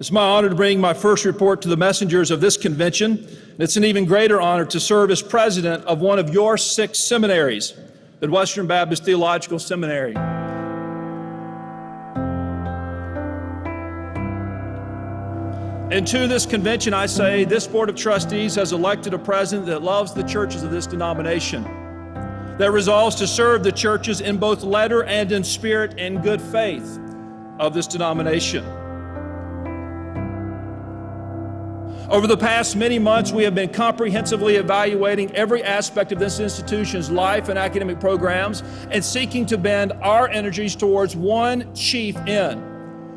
It's my honor to bring my first report to the messengers of this convention, and it's an even greater honor to serve as president of one of your 6 seminaries, Midwestern Baptist Theological Seminary. And to this convention, I say, this Board of Trustees has elected a president that loves the churches of this denomination, that resolves to serve the churches in both letter and in spirit and good faith of this denomination. Over the past many months, we have been comprehensively evaluating every aspect of this institution's life and academic programs and seeking to bend our energies towards one chief end: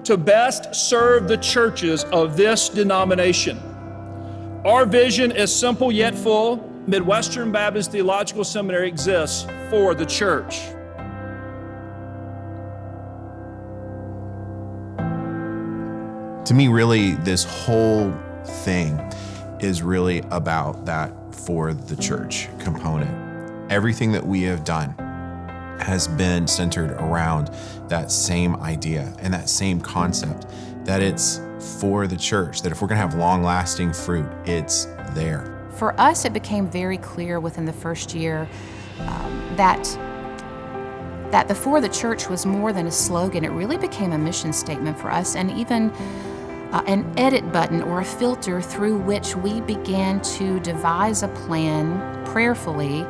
to best serve the churches of this denomination. Our vision is simple yet full. Midwestern Baptist Theological Seminary exists for the church. To me, really, this whole thing is really about that for the church component. Everything that we have done has been centered around that same idea and that same concept, that it's for the church, that if we're gonna have long-lasting fruit, it's there. For us, it became very clear within the first year that the For the Church was more than a slogan. It really became a mission statement for us, and even an edit button or a filter through which we began to devise a plan prayerfully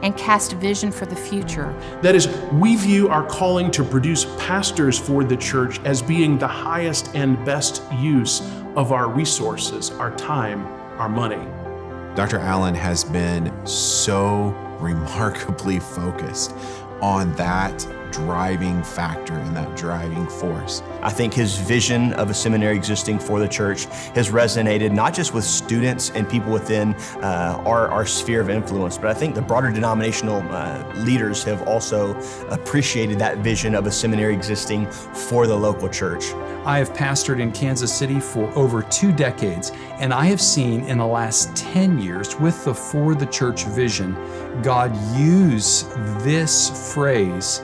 and cast vision for the future. That is, we view our calling to produce pastors for the church as being the highest and best use of our resources, our time, our money. Dr. Allen has been so remarkably focused on that driving factor and that driving force. I think his vision of a seminary existing for the church has resonated not just with students and people within our sphere of influence, but I think the broader denominational leaders have also appreciated that vision of a seminary existing for the local church. I have pastored in Kansas City for over 2 decades, and I have seen in the last 10 years with the For the Church vision, God use this phrase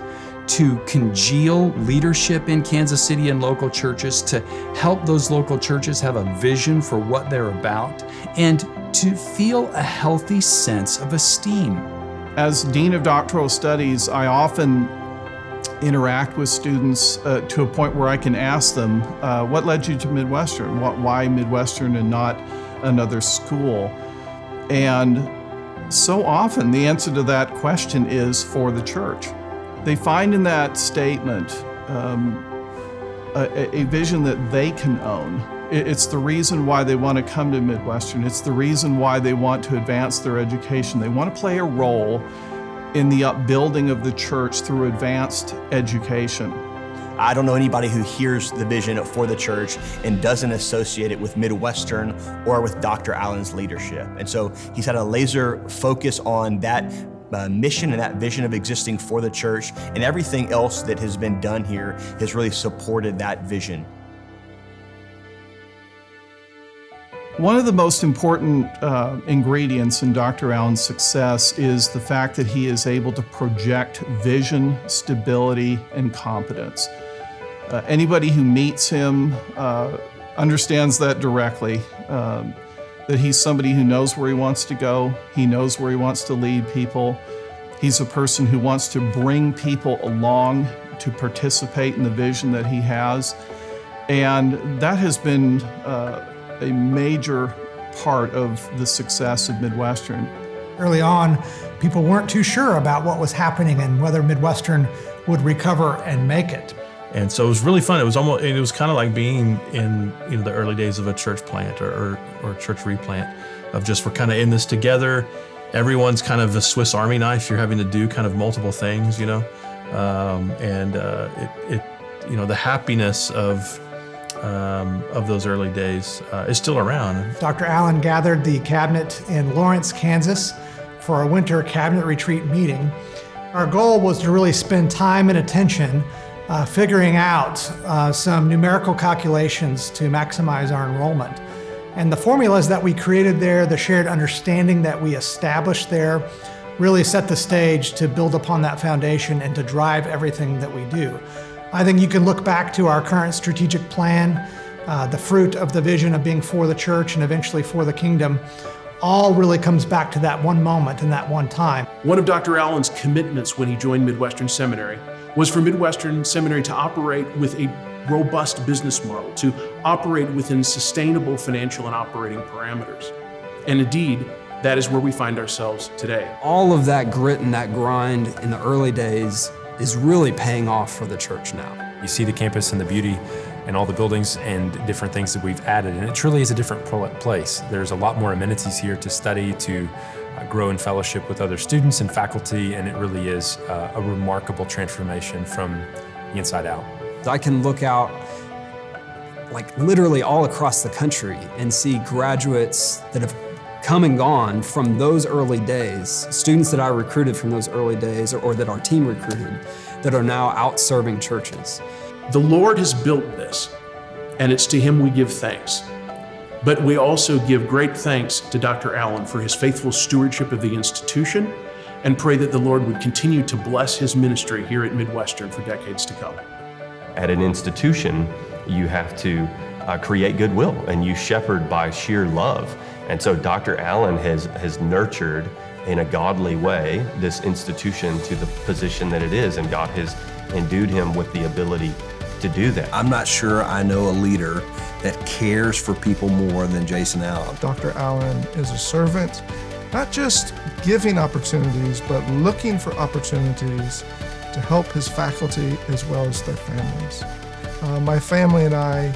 to congeal leadership in Kansas City and local churches, to help those local churches have a vision for what they're about, and to feel a healthy sense of esteem. As Dean of Doctoral Studies, I often interact with students to a point where I can ask them, what led you to Midwestern? Why Midwestern and not another school? And so often the answer to that question is for the church. They find in that statement a vision that they can own. It's the reason why they want to come to Midwestern. It's the reason why they want to advance their education. They want to play a role in the upbuilding of the church through advanced education. I don't know anybody who hears the vision for the church and doesn't associate it with Midwestern or with Dr. Allen's leadership. And so he's had a laser focus on that mission and that vision of existing for the church, and everything else that has been done here has really supported that vision. One of the most important ingredients in Dr. Allen's success is the fact that he is able to project vision, stability, and competence. Anybody who meets him understands that directly, that he's somebody who knows where he wants to go, he knows where he wants to lead people. He's a person who wants to bring people along to participate in the vision that he has. And that has been a major part of the success of Midwestern. Early on, people weren't too sure about what was happening and whether Midwestern would recover and make it. And so it was really fun. It was kind of like being in the early days of a church plant or church replant, of just we're kind of in this together. Everyone's kind of a Swiss Army knife. You're having to do kind of multiple things, the happiness of those early days is still around. Dr. Allen gathered the cabinet in Lawrence, Kansas for a winter cabinet retreat meeting. Our goal was to really spend time and attention figuring out some numerical calculations to maximize our enrollment. And the formulas that we created there, the shared understanding that we established there, really set the stage to build upon that foundation and to drive everything that we do. I think you can look back to our current strategic plan the fruit of the vision of being for the church and eventually for the kingdom, all really comes back to that one moment and that one time. One of Dr. Allen's commitments when he joined Midwestern Seminary was for Midwestern Seminary to operate with a robust business model, to operate within sustainable financial and operating parameters. And indeed, that is where we find ourselves today. All of that grit and that grind in the early days is really paying off for the church now. You see the campus and the beauty and all the buildings and different things that we've added, and it truly is a different place. There's a lot more amenities here to study, to grow in fellowship with other students and faculty, and it really is a remarkable transformation from the inside out. I can look out like literally all across the country and see graduates that have come and gone from those early days, students that I recruited from those early days or that our team recruited that are now out serving churches. The Lord has built this, and it's to Him we give thanks. But we also give great thanks to Dr. Allen for his faithful stewardship of the institution and pray that the Lord would continue to bless his ministry here at Midwestern for decades to come. At an institution, you have to create goodwill, and you shepherd by sheer love. And so Dr. Allen has nurtured in a godly way this institution to the position that it is, and God has endued him with the ability to do that. I'm not sure I know a leader that cares for people more than Jason Allen. Dr. Allen is a servant, not just giving opportunities, but looking for opportunities to help his faculty as well as their families. My family and I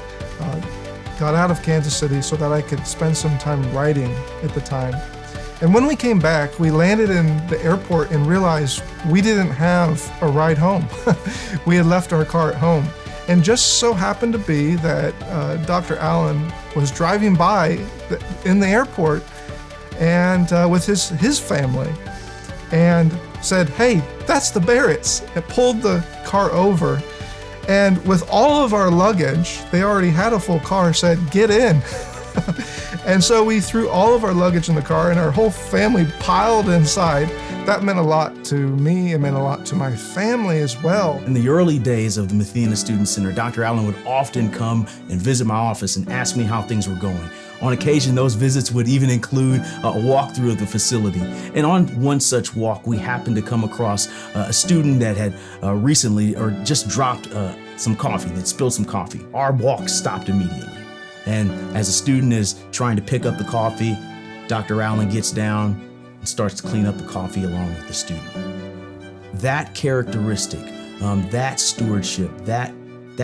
got out of Kansas City so that I could spend some time writing at the time. And when we came back, we landed in the airport and realized we didn't have a ride home. We had left our car at home. And just so happened to be that Dr. Allen was driving by in the airport and with his family and said, "Hey, that's the Barretts," and pulled the car over. And with all of our luggage, they already had a full car, said, "Get in." And so we threw all of our luggage in the car and our whole family piled inside. That meant a lot to me. It meant a lot to my family as well. In the early days of the Mathena Student Center, Dr. Allen would often come and visit my office and ask me how things were going. On occasion, those visits would even include a walkthrough of the facility. And on one such walk, we happened to come across a student that had recently or just dropped some coffee, that spilled some coffee. Our walk stopped immediately. And as the student is trying to pick up the coffee, Dr. Allen gets down and starts to clean up the coffee along with the student. That characteristic, that stewardship, that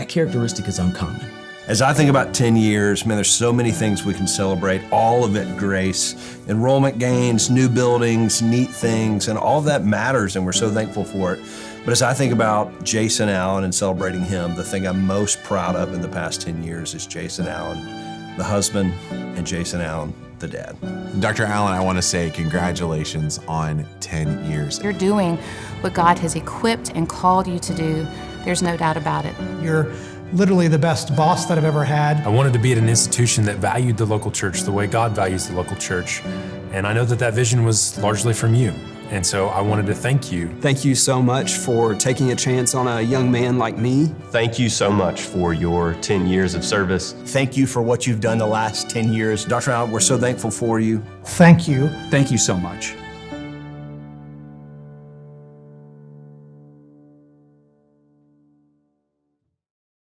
characteristic is uncommon. As I think about 10 years, man, there's so many things we can celebrate, all of it grace, enrollment gains, new buildings, neat things, and all of that matters, and we're so thankful for it. But as I think about Jason Allen and celebrating him, the thing I'm most proud of in the past 10 years is Jason Allen, the husband, and Jason Allen, the dad. Dr. Allen, I want to say congratulations on 10 years. You're doing what God has equipped and called you to do. There's no doubt about it. You're literally the best boss that I've ever had. I wanted to be at an institution that valued the local church the way God values the local church. And I know that vision was largely from you. And so I wanted to thank you. Thank you so much for taking a chance on a young man like me. Thank you so much for your 10 years of service. Thank you for what you've done the last 10 years. Dr. Allen, we're so thankful for you. Thank you. Thank you so much.